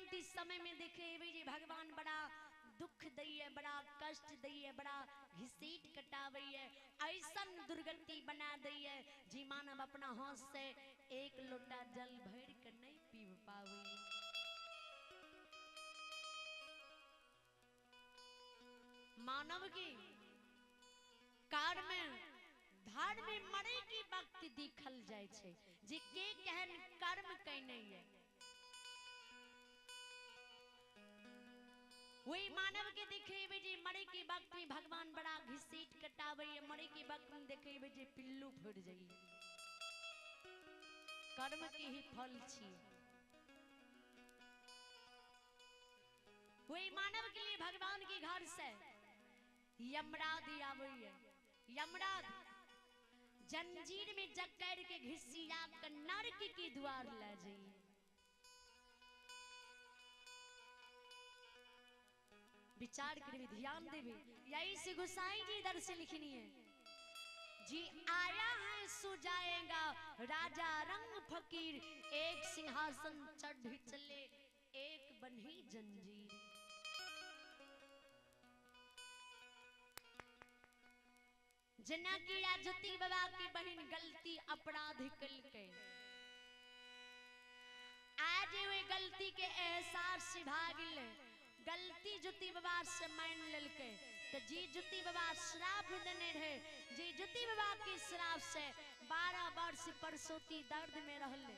अंतिम समय में देखे जी भगवान बड़ा दुख दैये, बड़ा कष्ट दैये, बड़ा घिसीट कटावैये, ऐसन दुर्गति बना दैये जी मानव अपना हाथ से एक लोटा जल भर कर नहीं पी पावे। मानव की कार में धार में मरे की वक्त दिखल जाए छे जी के कहन कर्म कैने है। वही मानव के देखे जी मरे के वक्त में भगवान बड़ा घिसीट कटावे, मरे के वक्त में देखे जी पिल्लू फूट जाइए, कर्म के ही फल छी। वही मानव के लिए भगवान के घर से यमराज आवे, यमराज जंजीर में जकड़ के घिसिया कर नरक के द्वार ले जाइए। विचार कर ध्यान देवे, यही से गोसाई जी इधर से लिखनी है जी आया है सो जाएगा राजा रंग फकीर, एक सिंहासन चढ़ चले एक बन्ही जंजीर। जना की ज्योति बाबा की बहन गलती अपराध कल के, आज वे गलती के एहसास से भागिल, गलती ज्योति बाबा से मान ललके तो जी ज्योति बाबा श्राप देने रहे, जी ज्योति बाबा के श्राप से 12 वर्ष परसोती दर्द में रहले।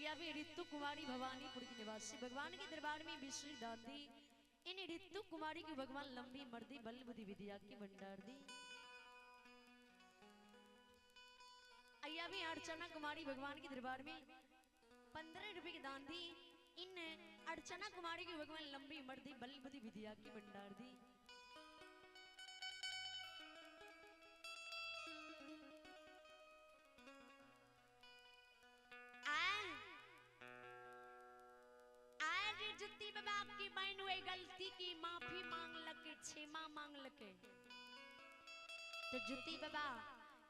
अभी ऋतु कुमारी भवानीपुर की निवासी भगवान के दरबार में विश्व दान दी, इन ऋतु कुमारी की भगवान लंबी मर्दी बल बुद्धि विद्या की भंडार दी। अभी अर्चना कुमारी भगवान के दरबार में 15 रुपए की दान दी, इन अर्चना कुमारी की भगवान लंबी मर्दी बल बुद्धि विद्या की भंडार दी। ज्योति बाबा की बहन हुए गलती की माफी मांग लके, क्षमा मांग लके तो ज्योति बाबा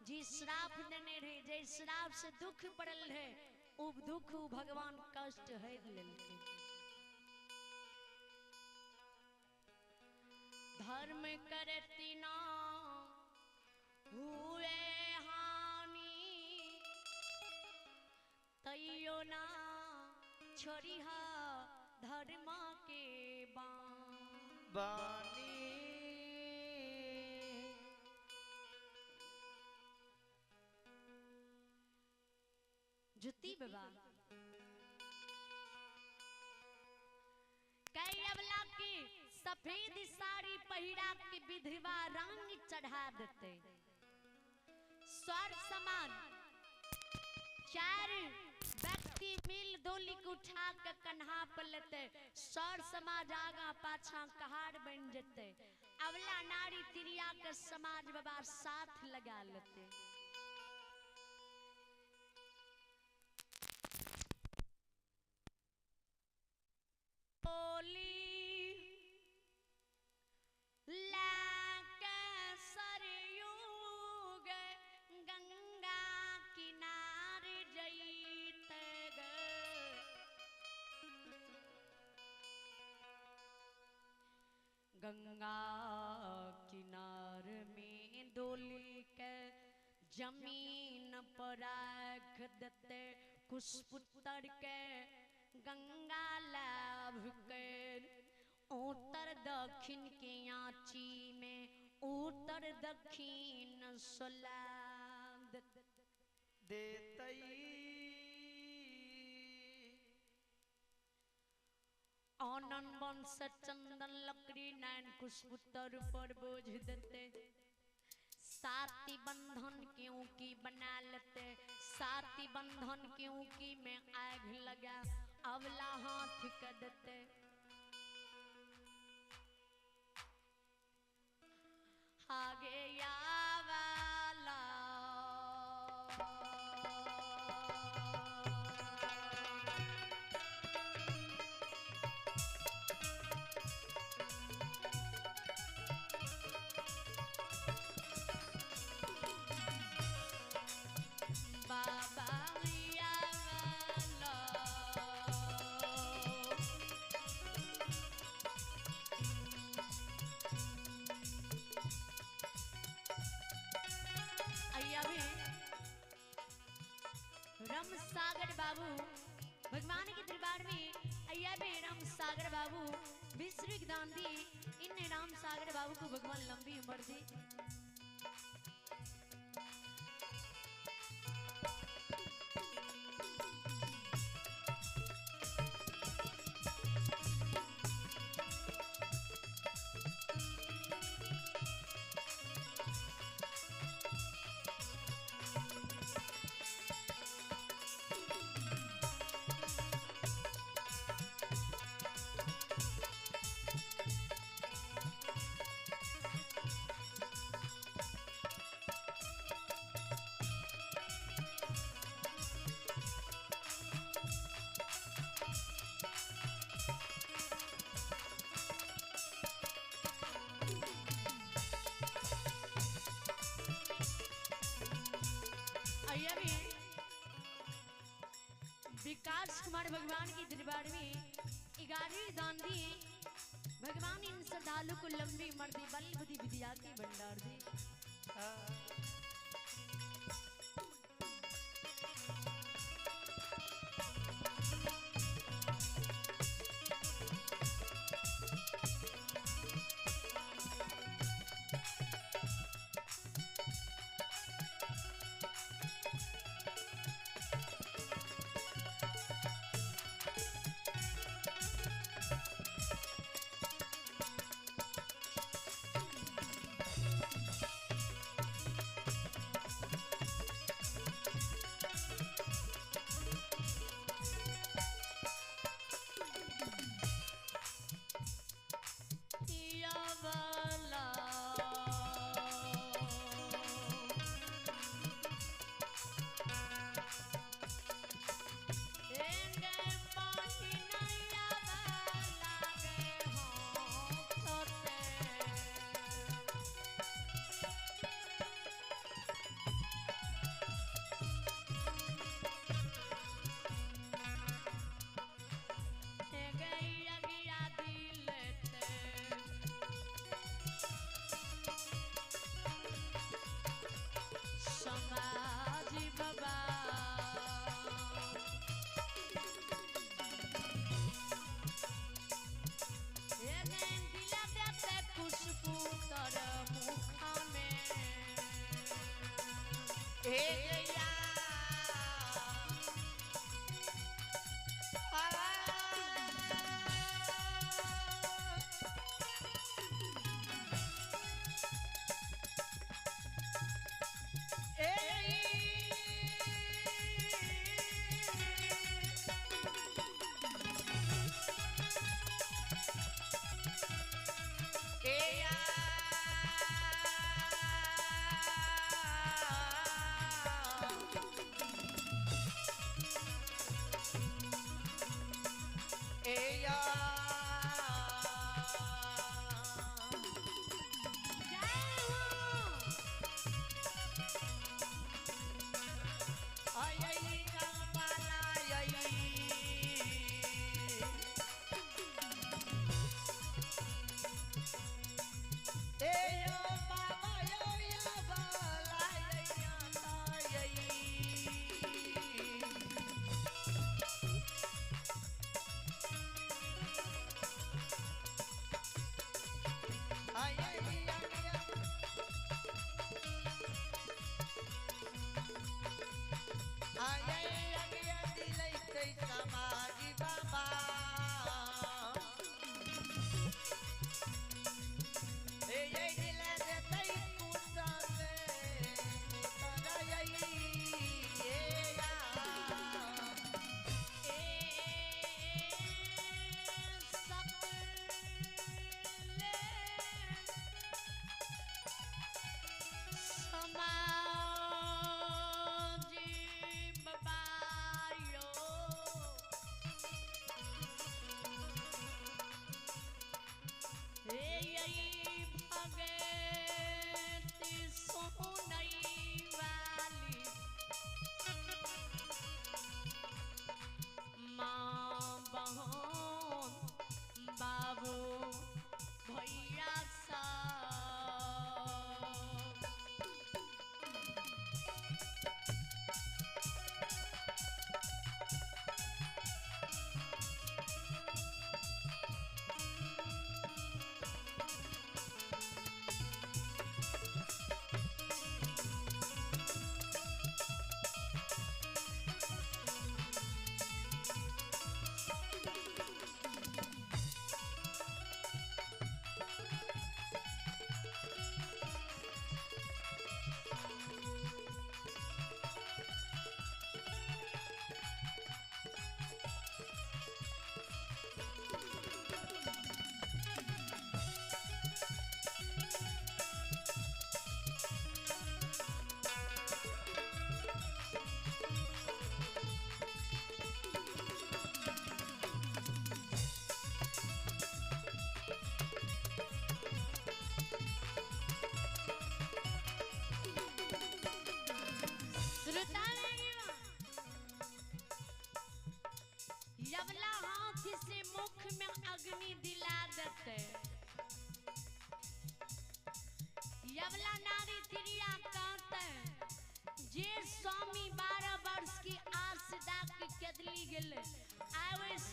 जी श्राप देने रहे, जे श्राप से दुख पड़ल है उब दुख भगवान कष्ट है लेलके। धर्म करती ना हुए हानि तैयो ना छोड़िहा धर्म के बानी। ज्योति बाबा कैवला की सफेद साड़ी पहिरा के विधवा रंग चढ़ा देते, स्वर समान चार व्यक्ति मिल डोली को उठा के कन्हा पर लेते, सर समाज आगा पाछा कहार बन जेते, अवला नारी तिरिया के समाज बाबा साथ लगा लेते। गंगा किनारे जईते गंगा किनारे में डोली के जमीन पर रख देते, कुशपुत्र के गंगा लाभ कर उत्तर दक्षिण के आँची में उत्तर दक्षिण सलाम देते। आनंद वंश चंदन लकड़ी नैन कुशपुत्र पर बोझ देते, साती बंधन क्यों की बना लेते, साती बंधन क्यों की में आग लगा अवला हाथ कर देते। आगे यावाला बाबा बाबू भगवान के दरबार में अय्या बे राम सागर बाबू विश्व दान दी। इन राम सागर बाबू को भगवान लंबी उम्र दी। विकास कुमार भगवान के दरबार में 11वीं दान दी। भगवान इन श्रद्धालु को लंबी उम्र दी, बल बुद्धि विद्या के भंडार दी।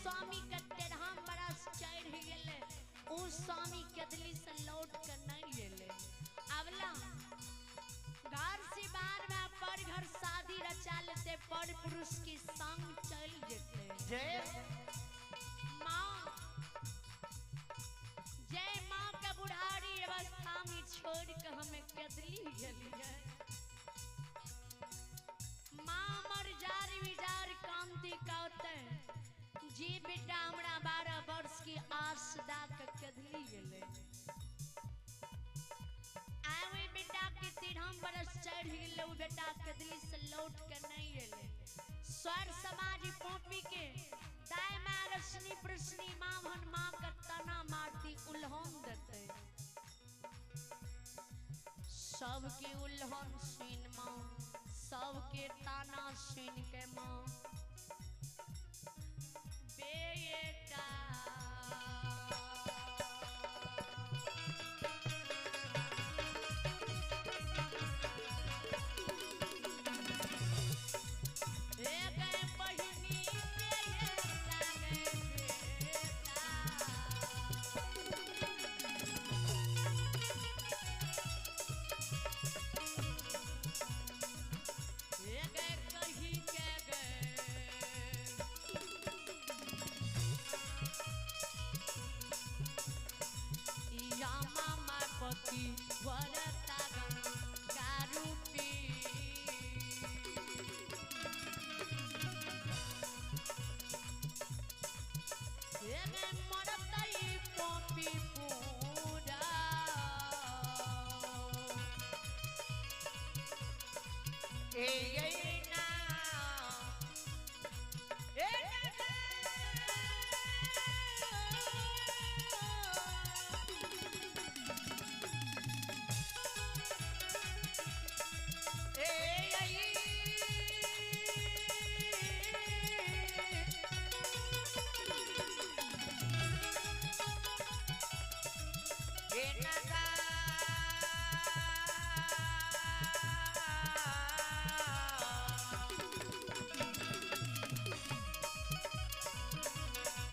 स्वामी के तेरहम बरस चढ़ गेले, उ स्वामी केदली से लौट कर नहीं गेले। अवला घर से बार में पर घर शादी रचा लेते, पर पुरुष की संग चल जेते। जय माँ जय माँ का बुढ़ारी अवस्था में छोड़ के हमें केदली गेली है। माँ मर जार विजार कांति कहते जी बेटा हमरा 12 वर्ष की आस दा के केदली गेले। आवे बेटा के 13 बरस चढ़ गेले, उ बेटा केदली से लौट के नहीं गेले। स्वर समाज पोपी के दाय माँ रश्मि प्रश्नी माँ भन माँ का तना मारती उल्होन देते। सबके उल्होन सुन माँ, सबके ताना सुन के माँ बेटा ए